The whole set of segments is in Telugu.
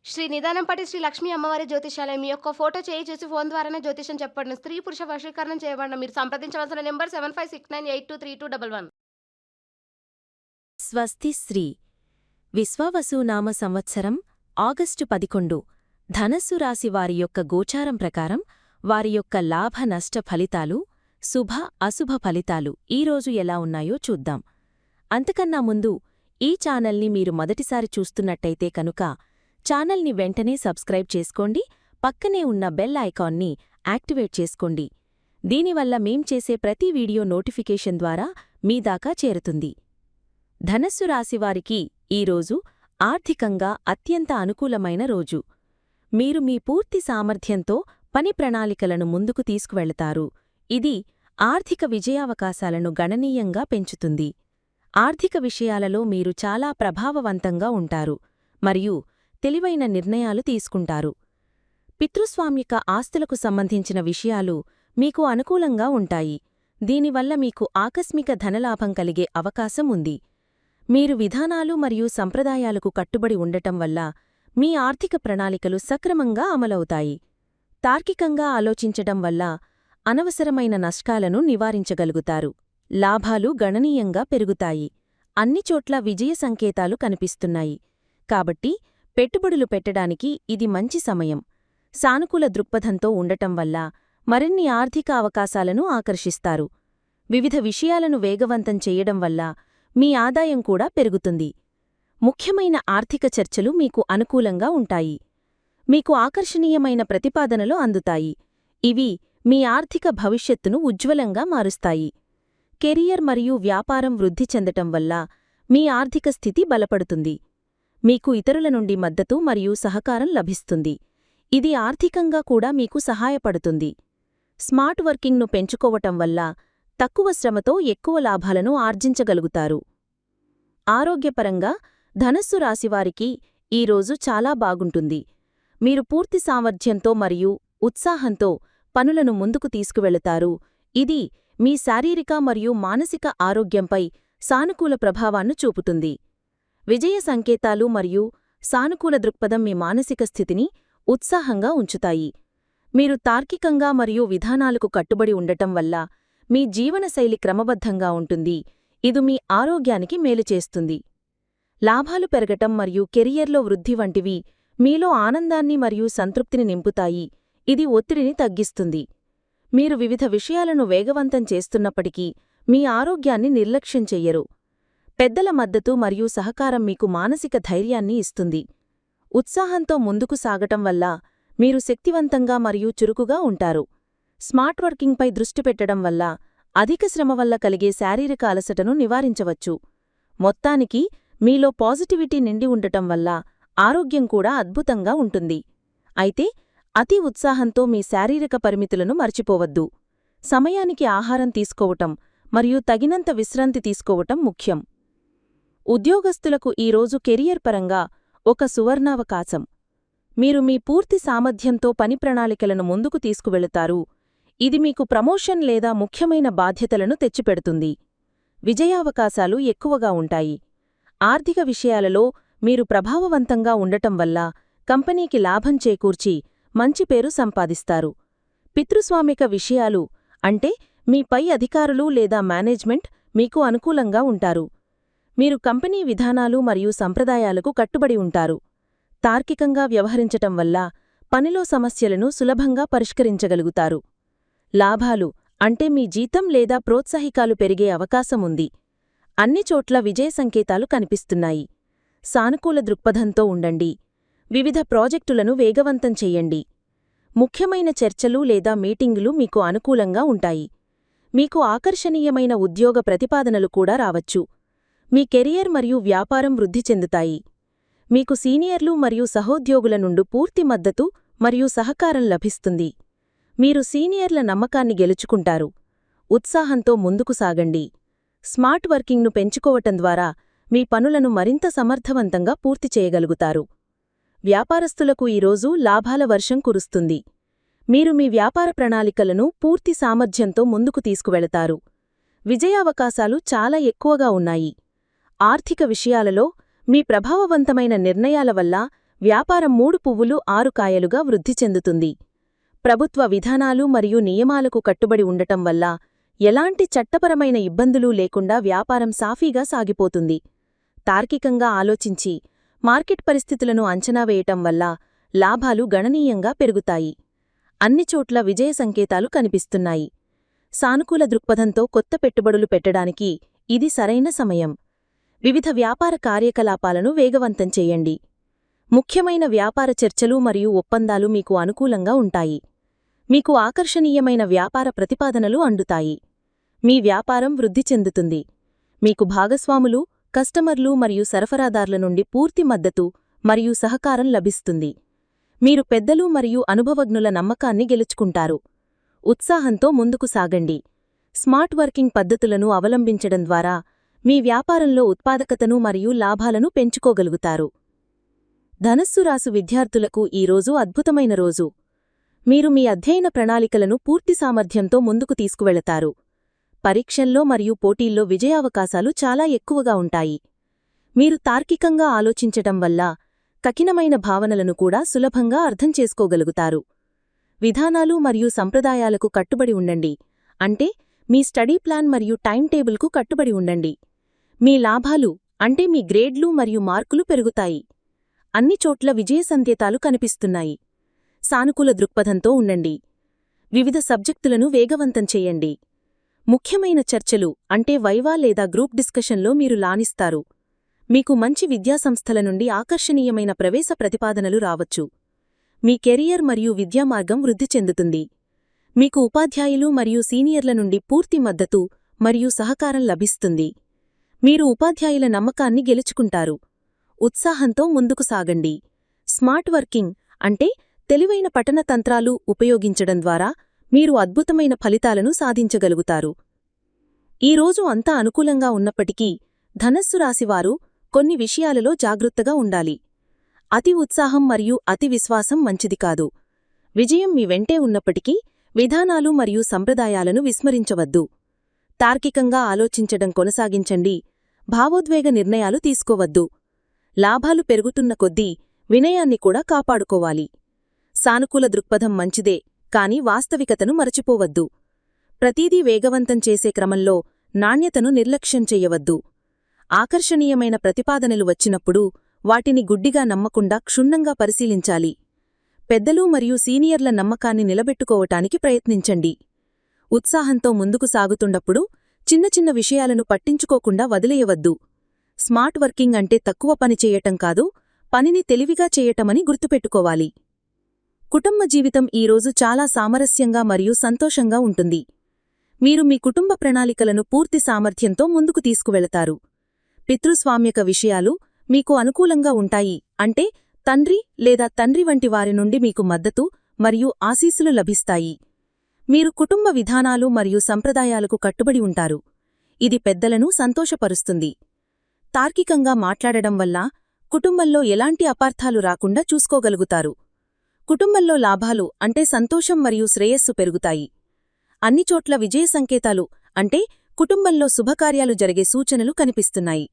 శ్రీ నిదానంపాటి శ్రీ లక్ష్మీ అమ్మవారి జ్యోతిష్యాలయం. మీ యొక్క ఫోటో చేయి చూసి ఫోను ద్వారానే జ్యోతిష్యం చెప్పబడును. స్త్రీ, పురుష వశీకరణం చేయబడును. మీరు సంప్రదించవలసిన నంబర్ 7569823211. స్వస్తి శ్రీ విశ్వావసునామ సంవత్సరం ఆగస్టు 11 ధనస్సు రాశి వారి యొక్క గోచారం ప్రకారం వారి యొక్క లాభ నష్ట ఫలితాలు, శుభ అశుభ ఫలితాలు ఈరోజు ఎలా ఉన్నాయో చూద్దాం. అంతకన్నా ముందు ఈ ఛానల్ని మీరు మొదటిసారి చూస్తున్నట్టయితే కనుక ఛానల్ని వెంటనే సబ్స్క్రైబ్ చేసుకోండి, పక్కనే ఉన్న బెల్ ఐకాన్ని యాక్టివేట్ చేసుకోండి. దీనివల్ల మేం చేసే ప్రతి వీడియో నోటిఫికేషన్ ద్వారా మీ దాకా చేరుతుంది. ధనస్సు రాశివారికి ఈరోజు ఆర్థికంగా అత్యంత అనుకూలమైన రోజు. మీరు మీ పూర్తి సామర్థ్యంతో పని ప్రణాళికలను ముందుకు తీసుకువెళతారు. ఇది ఆర్థిక విజయావకాశాలను గణనీయంగా పెంచుతుంది. ఆర్థిక విషయాలలో మీరు చాలా ప్రభావవంతంగా ఉంటారు మరియు తెలివైన నిర్ణయాలు తీసుకుంటారు. పితృస్వామ్యక ఆస్తులకు సంబంధించిన విషయాలు మీకు అనుకూలంగా ఉంటాయి. దీనివల్ల మీకు ఆకస్మిక ధనలాభం కలిగే అవకాశం ఉంది. మీరు విధానాలు మరియు సంప్రదాయాలకు కట్టుబడి ఉండటం వల్ల మీ ఆర్థిక ప్రణాళికలు సక్రమంగా అమలవుతాయి. తార్కికంగా ఆలోచించటం వల్ల అనవసరమైన నష్టాలను నివారించగలుగుతారు. లాభాలు గణనీయంగా పెరుగుతాయి. అన్ని చోట్ల విజయ సంకేతాలు కనిపిస్తున్నాయి. కాబట్టి పెట్టుబడులు పెట్టడానికి ఇది మంచి సమయం. సానుకూల దృక్పథంతో ఉండటం వల్ల మరిన్ని ఆర్థిక అవకాశాలను ఆకర్షిస్తారు. వివిధ విషయాలను వేగవంతం చేయడం వల్ల మీ ఆదాయం కూడా పెరుగుతుంది. ముఖ్యమైన ఆర్థిక చర్చలు మీకు అనుకూలంగా ఉంటాయి. మీకు ఆకర్షణీయమైన ప్రతిపాదనలు అందుతాయి. ఇవి మీ ఆర్థిక భవిష్యత్తును ఉజ్వలంగా మారుస్తాయి. కెరియర్ మరియు వ్యాపారం వృద్ధి చెందటం వల్ల మీ ఆర్థిక స్థితి బలపడుతుంది. మీకు ఇతరుల నుండి మద్దతు మరియు సహకారం లభిస్తుంది. ఇది ఆర్థికంగా కూడా మీకు సహాయపడుతుంది. స్మార్ట్ వర్కింగ్ను పెంచుకోవటం వల్ల తక్కువ శ్రమతో ఎక్కువ లాభాలను ఆర్జించగలుగుతారు. ఆరోగ్యపరంగా ధనస్సు రాశివారికి ఈరోజు చాలా బాగుంటుంది. మీరు పూర్తి సామర్థ్యంతో మరియు ఉత్సాహంతో పనులను ముందుకు తీసుకువెళతారు. ఇది మీ శారీరక మరియు మానసిక ఆరోగ్యంపై సానుకూల ప్రభావాన్ని చూపుతుంది. విజయ సంకేతాలు మరియు సానుకూల దృక్పథం మీ మానసిక స్థితిని ఉత్సాహంగా ఉంచుతాయి. మీరు తార్కికంగా మరియు విధానాలకు కట్టుబడి ఉండటం వల్ల మీ జీవనశైలి క్రమబద్ధంగా ఉంటుంది. ఇది మీ ఆరోగ్యానికి మేలు చేస్తుంది. లాభాలు పెరగటం మరియు కెరియర్లో వృద్ధి వంటివి మీలో ఆనందాన్ని మరియు సంతృప్తిని నింపుతాయి. ఇది ఒత్తిడిని తగ్గిస్తుంది. మీరు వివిధ విషయాలను వేగవంతం చేస్తున్నప్పటికీ మీ ఆరోగ్యాన్ని నిర్లక్ష్యం చెయ్యరు. పెద్దల మద్దతు మరియు సహకారం మీకు మానసిక ధైర్యాన్ని ఇస్తుంది. ఉత్సాహంతో ముందుకు సాగటం వల్ల మీరు శక్తివంతంగా మరియు చురుకుగా ఉంటారు. స్మార్ట్ వర్కింగ్పై దృష్టి పెట్టడం వల్ల అధిక శ్రమ వల్ల కలిగే శారీరక అలసటను నివారించవచ్చు. మొత్తానికి మీలో పాజిటివిటీ నిండి ఉండటం వల్ల ఆరోగ్యం కూడా అద్భుతంగా ఉంటుంది. అయితే అతి ఉత్సాహంతో మీ శారీరక పరిమితులను మర్చిపోవద్దు. సమయానికి ఆహారం తీసుకోవటం మరియు తగినంత విశ్రాంతి తీసుకోవటం ముఖ్యం. ఉద్యోగస్తులకు ఈరోజు కెరియర్ పరంగా ఒక సువర్ణావకాశం. మీరు మీ పూర్తి సామర్థ్యంతో పని ప్రణాళికలను ముందుకు తీసుకువెళతారు. ఇది మీకు ప్రమోషన్ లేదా ముఖ్యమైన బాధ్యతలను తెచ్చిపెడుతుంది. విజయావకాశాలు ఎక్కువగా ఉంటాయి. ఆర్థిక విషయాలలో మీరు ప్రభావవంతంగా ఉండటం వల్ల కంపెనీకి లాభం చేకూర్చి మంచి పేరు సంపాదిస్తారు. పితృస్వామిక విషయాలు అంటే మీ పై అధికారులు లేదా మేనేజ్మెంట్ మీకు అనుకూలంగా ఉంటారు. మీరు కంపెనీ విధానాలు మరియు సంప్రదాయాలకు కట్టుబడి ఉంటారు. తార్కికంగా వ్యవహరించటం వల్ల పనిలో సమస్యలను సులభంగా పరిష్కరించగలుగుతారు. లాభాలు అంటే మీ జీతం లేదా ప్రోత్సాహికాలు పెరిగే అవకాశముంది. అన్ని చోట్ల విజయ సంకేతాలు కనిపిస్తున్నాయి. సానుకూల దృక్పథంతో ఉండండి. వివిధ ప్రాజెక్టులను వేగవంతం చెయ్యండి. ముఖ్యమైన చర్చలు లేదా మీటింగులు మీకు అనుకూలంగా ఉంటాయి. మీకు ఆకర్షణీయమైన ఉద్యోగ ప్రతిపాదనలు కూడా రావచ్చు. మీ కెరియర్ మరియు వ్యాపారం వృద్ధి చెందుతాయి. మీకు సీనియర్లు మరియు సహోద్యోగుల నుండి పూర్తి మద్దతు మరియు సహకారం లభిస్తుంది. మీరు సీనియర్ల నమ్మకాన్ని గెలుచుకుంటారు. ఉత్సాహంతో ముందుకు సాగండి. స్మార్ట్ వర్కింగ్ను పెంచుకోవటం ద్వారా మీ పనులను మరింత సమర్థవంతంగా పూర్తి చేయగలుగుతారు. వ్యాపారస్తులకు ఈరోజు లాభాల వర్షం కురుస్తుంది. మీరు మీ వ్యాపార ప్రణాళికలను పూర్తి సామర్థ్యంతో ముందుకు తీసుకువెళతారు. విజయావకాశాలు చాలా ఎక్కువగా ఉన్నాయి. ఆర్థిక విషయాలలో మీ ప్రభావవంతమైన నిర్ణయాల వల్ల వ్యాపారం 3 పువ్వులు 6 కాయలుగా వృద్ధి చెందుతుంది. ప్రభుత్వ విధానాలు మరియు నియమాలకు కట్టుబడి ఉండటం వల్ల ఎలాంటి చట్టపరమైన ఇబ్బందులు లేకుండా వ్యాపారం సాఫీగా సాగిపోతుంది. తార్కికంగా ఆలోచించి మార్కెట్ పరిస్థితులను అంచనా వేయటం వల్ల లాభాలు గణనీయంగా పెరుగుతాయి. అన్ని చోట్ల విజయ సంకేతాలు కనిపిస్తున్నాయి. సానుకూల దృక్పథంతో కొత్త పెట్టుబడులు పెట్టడానికి ఇది సరైన సమయం. వివిధ వ్యాపార కార్యకలాపాలను వేగవంతం చేయండి. ముఖ్యమైన వ్యాపార చర్చలు మరియు ఒప్పందాలు మీకు అనుకూలంగా ఉంటాయి. మీకు ఆకర్షణీయమైన వ్యాపార ప్రతిపాదనలు అందుతాయి. మీ వ్యాపారం వృద్ధి చెందుతుంది. మీకు భాగస్వాములు, కస్టమర్లు మరియు సరఫరాదార్ల నుండి పూర్తి మద్దతు మరియు సహకారం లభిస్తుంది. మీరు పెద్దలు మరియు అనుభవజ్ఞుల నమ్మకాన్ని గెలుచుకుంటారు. ఉత్సాహంతో ముందుకు సాగండి. స్మార్ట్ వర్కింగ్ పద్ధతులను అవలంబించడం ద్వారా మీ వ్యాపారంలో ఉత్పాదకతను మరియు లాభాలను పెంచుకోగలుగుతారు. ధనస్సు రాశి విద్యార్థులకు ఈరోజు అద్భుతమైన రోజు. మీరు మీ అధ్యయన ప్రణాళికలను పూర్తి సామర్థ్యంతో ముందుకు తీసుకువెళతారు. పరీక్షల్లో మరియు పోటీల్లో విజయావకాశాలు చాలా ఎక్కువగా ఉంటాయి. మీరు తార్కికంగా ఆలోచించటం వల్ల కఠినమైన భావనలను కూడా సులభంగా అర్థం చేసుకోగలుగుతారు. విధానాలు మరియు సంప్రదాయాలకు కట్టుబడి ఉండండి, అంటే మీ స్టడీ ప్లాన్ మరియు టైం టేబుల్కు కట్టుబడి ఉండండి. మీ లాభాలు, అంటే మీ గ్రేడ్లు మరియు మార్కులు పెరుగుతాయి. అన్ని చోట్ల విజయ సంకేతాలు కనిపిస్తున్నాయి. సానుకూల దృక్పథంతో ఉండండి. వివిధ సబ్జెక్టులను వేగవంతం చేయండి. ముఖ్యమైన చర్చలు, అంటే వైవా లేదా గ్రూప్ డిస్కషన్లో మీరు లానిస్తారు. మీకు మంచి విద్యాసంస్థల నుండి ఆకర్షణీయమైన ప్రవేశ ప్రతిపాదనలు రావచ్చు. మీ కెరియర్ మరియు విద్యామార్గం వృద్ధి చెందుతుంది. మీకు ఉపాధ్యాయులు మరియు సీనియర్ల నుండి పూర్తి మద్దతు మరియు సహకారం లభిస్తుంది. మీరు ఉపాధ్యాయుల నమ్మకాన్ని గెలుచుకుంటారు. ఉత్సాహంతో ముందుకు సాగండి. స్మార్ట్ వర్కింగ్, అంటే తెలివైన పఠన తంత్రాలు ఉపయోగించడం ద్వారా మీరు అద్భుతమైన ఫలితాలను సాధించగలుగుతారు. ఈరోజు అంతా అనుకూలంగా ఉన్నప్పటికీ ధనస్సు రాశివారు కొన్ని విషయాలలో జాగ్రత్తగా ఉండాలి. అతి ఉత్సాహం మరియు అతి విశ్వాసం మంచిది కాదు. విజయం మీ వెంటే ఉన్నప్పటికీ విధానాలు మరియు సంప్రదాయాలను విస్మరించవద్దు. తార్కికంగా ఆలోచించడం కొనసాగించండి. భావోద్వేగ నిర్ణయాలు తీసుకోవద్దు. లాభాలు పెరుగుతున్న కొద్దీ వినయాన్ని కూడా కాపాడుకోవాలి. సానుకూల దృక్పథం మంచిదే, కాని వాస్తవికతను మరచిపోవద్దు. ప్రతీదీ వేగవంతం చేసే క్రమంలో నాణ్యతను నిర్లక్ష్యం చెయ్యవద్దు. ఆకర్షణీయమైన ప్రతిపాదనలు వచ్చినప్పుడు వాటిని గుడ్డిగా నమ్మకుండా క్షుణ్ణంగా పరిశీలించాలి. పెద్దలు మరియు సీనియర్ల నమ్మకాన్ని నిలబెట్టుకోవటానికి ప్రయత్నించండి. ఉత్సాహంతో ముందుకు సాగుతుండప్పుడు చిన్న చిన్న విషయాలను పట్టించుకోకుండా వదిలేయవద్దు. స్మార్ట్ వర్కింగ్ అంటే తక్కువ పని చేయటం కాదు, పనిని తెలివిగా చేయటమని గుర్తుపెట్టుకోవాలి. కుటుంబ జీవితం ఈరోజు చాలా సామరస్యంగా మరియు సంతోషంగా ఉంటుంది. మీరు మీ కుటుంబ ప్రణాళికలను పూర్తి సామర్థ్యంతో ముందుకు తీసుకువెళతారు. పితృస్వామ్యక విషయాలు మీకు అనుకూలంగా ఉంటాయి, అంటే తండ్రి లేదా తండ్రి వంటి వారి నుండి మీకు మద్దతు మరియు ఆశీస్సులు లభిస్తాయి. మీరు కుటుంబ విధానాలు మరియు సంప్రదాయాలకు కట్టుబడి ఉంటారు. ఇది పెద్దలను సంతోషపరుస్తుంది. తార్కికంగా మాట్లాడడం వల్ల కుటుంబంలో ఎలాంటి అపార్థాలు రాకుండా చూసుకోగలుగుతారు. కుటుంబంలో లాభాలు, అంటే సంతోషం మరియు శ్రేయస్సు పెరుగుతాయి. అన్ని చోట్ల విజయ సంకేతాలు, అంటే కుటుంబంలో శుభకార్యాలు జరిగే సూచనలు కనిపిస్తున్నాయి.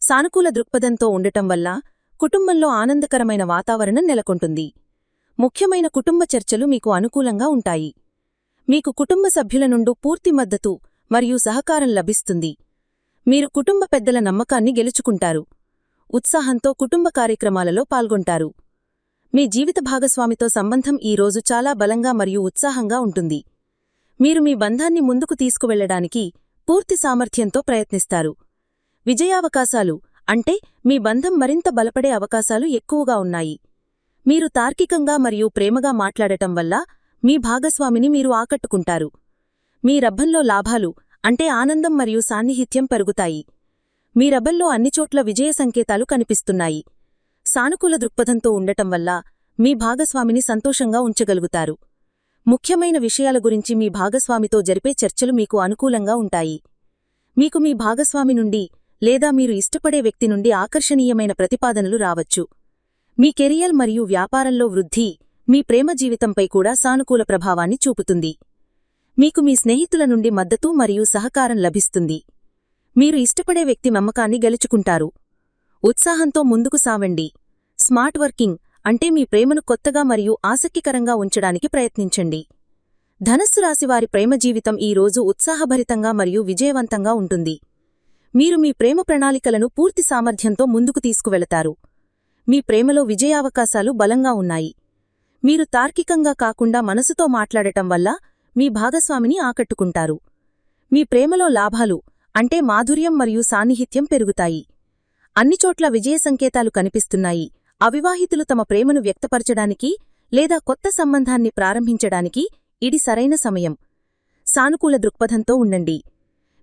సానుకూల దృక్పథంతో ఉండటం వల్ల కుటుంబంలో ఆనందకరమైన వాతావరణం నెలకొంటుంది. ముఖ్యమైన కుటుంబ చర్చలు మీకు అనుకూలంగా ఉంటాయి. మీకు కుటుంబ సభ్యుల నుండి పూర్తి మద్దతు మరియు సహకారం లభిస్తుంది. మీరు కుటుంబ పెద్దల నమ్మకాన్ని గెలుచుకుంటారు. ఉత్సాహంతో కుటుంబ కార్యక్రమాలలో పాల్గొంటారు. మీ జీవిత భాగస్వామితో సంబంధం ఈరోజు చాలా బలంగా మరియు ఉత్సాహంగా ఉంటుంది. మీరు మీ బంధాన్ని ముందుకు తీసుకువెళ్లడానికి పూర్తి సామర్థ్యంతో ప్రయత్నిస్తారు. విజయావకాశాలు, అంటే మీ బంధం మరింత బలపడే అవకాశాలు ఎక్కువగా ఉన్నాయి. మీరు తార్కికంగా మరియు ప్రేమగా మాట్లాడటం వల్ల మీ భాగస్వామిని మీరు ఆకట్టుకుంటారు. మీ రబ్బంలో లాభాలు, అంటే ఆనందం మరియు సాన్నిహిత్యం పెరుగుతాయి. మీ రబ్బంలో అన్ని చోట్ల విజయ సంకేతాలు కనిపిస్తున్నాయి. సానుకూల దృక్పథంతో ఉండటం వల్ల మీ భాగస్వామిని సంతోషంగా ఉంచగలుగుతారు. ముఖ్యమైన విషయాల గురించి మీ భాగస్వామితో జరిపే చర్చలు మీకు అనుకూలంగా ఉంటాయి. మీకు మీ భాగస్వామి నుండి లేదా మీరు ఇష్టపడే వ్యక్తి నుండి ఆకర్షణీయమైన ప్రతిపాదనలు రావచ్చు. మీ కెరియర్ మరియు వ్యాపారంలో వృద్ధి మీ ప్రేమ జీవితంపై కూడా సానుకూల ప్రభావాన్ని చూపుతుంది. మీకు మీ స్నేహితుల నుండి మద్దతు మరియు సహకారం లభిస్తుంది. మీరు ఇష్టపడే వ్యక్తి నమ్మకాన్ని గెలుచుకుంటారు. ఉత్సాహంతో ముందుకు సావండి. స్మార్ట్ వర్కింగ్ అంటే మీ ప్రేమను కొత్తగా మరియు ఆసక్తికరంగా ఉంచడానికి ప్రయత్నించండి. ధనస్సు రాశివారి ప్రేమ జీవితం ఈ రోజు ఉత్సాహభరితంగా మరియు విజయవంతంగా ఉంటుంది. మీరు మీ ప్రేమ ప్రణాళికలను పూర్తి సామర్థ్యంతో ముందుకు తీసుకువెళతారు. మీ ప్రేమలో విజయావకాశాలు బలంగా ఉన్నాయి. మీరు తార్కికంగా కాకుండా మనసుతో మాట్లాడటం వల్ల మీ భాగస్వామిని ఆకట్టుకుంటారు. మీ ప్రేమలో లాభాలు అంటే మాధుర్యం మరియు సాన్నిహిత్యం పెరుగుతాయి. అన్ని చోట్ల విజయ సంకేతాలు కనిపిస్తున్నాయి. అవివాహితులు తమ ప్రేమను వ్యక్తపరచడానికి లేదా కొత్త సంబంధాన్ని ప్రారంభించడానికి ఇది సరైన సమయం. సానుకూల దృక్పథంతో ఉండండి.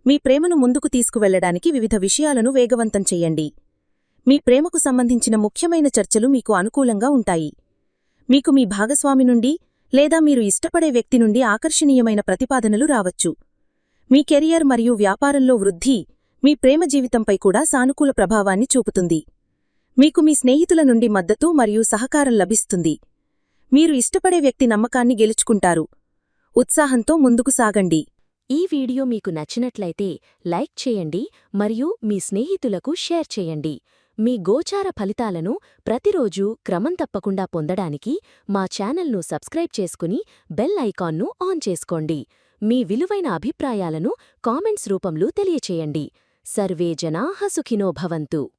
మీ ప్రేమను ముందుకు తీసుకువెళ్లడానికి వివిధ విషయాలను వేగవంతం చెయ్యండి. మీ ప్రేమకు సంబంధించిన ముఖ్యమైన చర్చలు మీకు అనుకూలంగా ఉంటాయి. మీకు మీ భాగస్వామి నుండి లేదా మీరు ఇష్టపడే వ్యక్తి నుండి ఆకర్షణీయమైన ప్రతిపాదనలు రావచ్చు. మీ కెరియర్ మరియు వ్యాపారంలో వృద్ధి మీ ప్రేమ జీవితంపై కూడా సానుకూల ప్రభావాన్ని చూపుతుంది. మీకు మీ స్నేహితుల నుండి మద్దతు మరియు సహకారం లభిస్తుంది. మీరు ఇష్టపడే వ్యక్తి నమ్మకాన్ని గెలుచుకుంటారు. ఉత్సాహంతో ముందుకు సాగండి. ఈ వీడియో మీకు నచ్చినట్లయితే లైక్ చేయండి మరియు మీ స్నేహితులకు షేర్ చేయండి. మీ గోచార ఫలితాలను ప్రతిరోజూ క్రమం తప్పకుండా పొందడానికి మా ఛానల్ను సబ్స్క్రైబ్ చేసుకుని బెల్ ఐకాన్ను ఆన్ చేసుకోండి. మీ విలువైన అభిప్రాయాలను కామెంట్స్ రూపంలో తెలియచేయండి. సర్వే జనాః సుఖినో భవంతు.